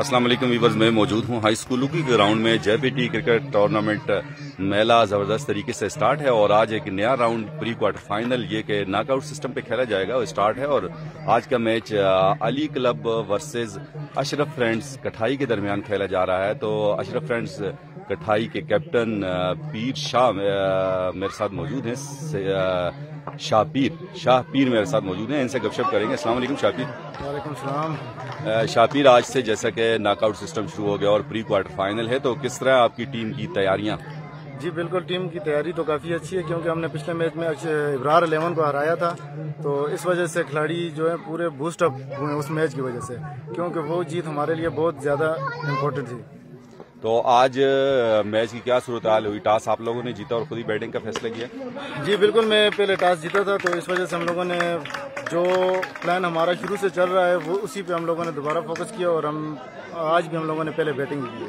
अस्सलाम वालेकुम वीवर्स, मैं मौजूद हूँ हाई स्कूलों की ग्राउंड में। JPT क्रिकेट टूर्नामेंट मेला ज़बरदस्त तरीके से स्टार्ट है और आज एक नया राउंड प्री क्वार्टर फाइनल ये कि नॉकआउट सिस्टम पे खेला जाएगा वो स्टार्ट है। और आज का match Ali club versus Ashraf friends कठाई के दरमियान खेला जा रहा है। तो अशरफ फ्रेंड्स कठाई के कैप्टन पीर शाह मेरे साथ मौजूद हैं। शाह पीर मेरे साथ मौजूद हैं, इनसे गपशप करेंगे। अस्सलाम वालेकुम शाह पीर। वालेकुम सलाम। शाह पीर, आज से जैसा कि नॉकआउट सिस्टम शुरू हो गया और प्री क्वार्टर फाइनल है, तो किस तरह आपकी टीम की तैयारियां? जी बिल्कुल, टीम की तैयारी तो काफ़ी अच्छी है क्योंकि हमने पिछले मैच में इब्रार 11 को हराया था। तो इस वजह से खिलाड़ी जो है पूरे बूस्ट अप हुए उस मैच की वजह से, क्योंकि वो जीत हमारे लिए बहुत ज़्यादा इम्पोर्टेंट थी। तो आज मैच की क्या सूरत हाल हुई? टॉस आप लोगों ने जीता और खुद ही बैटिंग का फैसला किया? जी बिल्कुल, मैं पहले टॉस जीता था, तो इस वजह से हम लोगों ने जो प्लान हमारा शुरू से चल रहा है वो उसी पे हम लोगों ने दोबारा फोकस किया और आज भी हम लोगों ने पहले बैटिंग की है।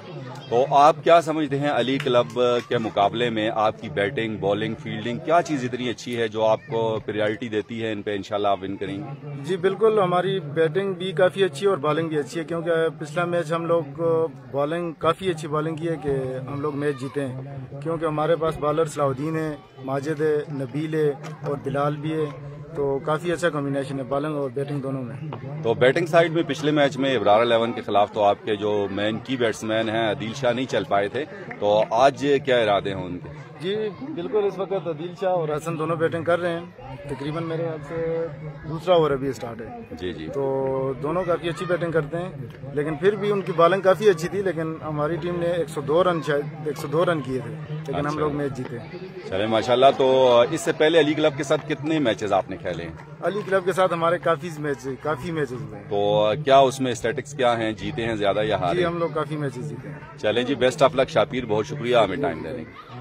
तो आप क्या समझते हैं अली क्लब के मुकाबले में आपकी बैटिंग, बॉलिंग, फील्डिंग क्या चीज़ इतनी अच्छी है जो आपको प्रायोरिटी देती है इन पे इंशाल्लाह आप विन करेंगे? जी बिल्कुल, हमारी बैटिंग भी काफ़ी अच्छी है और बॉलिंग भी अच्छी है, क्योंकि पिछला मैच हम लोग बॉलिंग काफ़ी अच्छी बॉलिंग की है कि हम लोग मैच जीते हैं, क्योंकि हमारे पास बॉलर सलाउद्दीन है, माजिद है, नबील है और बिलाल भी है। तो काफ़ी अच्छा कॉम्बिनेशन है बॉलिंग और बैटिंग दोनों में। तो बैटिंग साइड में पिछले मैच में इब्रार 11 के खिलाफ तो आपके जो मेन की बैट्समैन हैं आदिल शाह नहीं चल पाए थे, तो आज क्या इरादे हैं उनके? जी बिल्कुल, इस वक्त आदिल शाह और हसन दोनों बैटिंग कर रहे हैं। तकरीबन मेरे ख्याल से दूसरा ओवर अभी स्टार्ट है। जी जी। तो दोनों काफ़ी अच्छी बैटिंग करते हैं, लेकिन फिर भी उनकी बॉलिंग काफ़ी अच्छी थी। लेकिन हमारी टीम ने 102 रन किए थे, लेकिन हम लोग मैच जीते। चले माशाल्लाह। तो इससे पहले अली क्लब के साथ कितने मैचेस आपने खेले हैं? अली क्लब के साथ हमारे काफ़ी मैचेस हुए हैं। तो क्या उसमें स्टैटिक्स क्या हैं, जीते हैं ज्यादा या हारे? जी हम लोग काफ़ी मैचेस जीते हैं। चलें जी, बेस्ट ऑफ लक शाह पीर, बहुत शुक्रिया हमें टाइम देने के।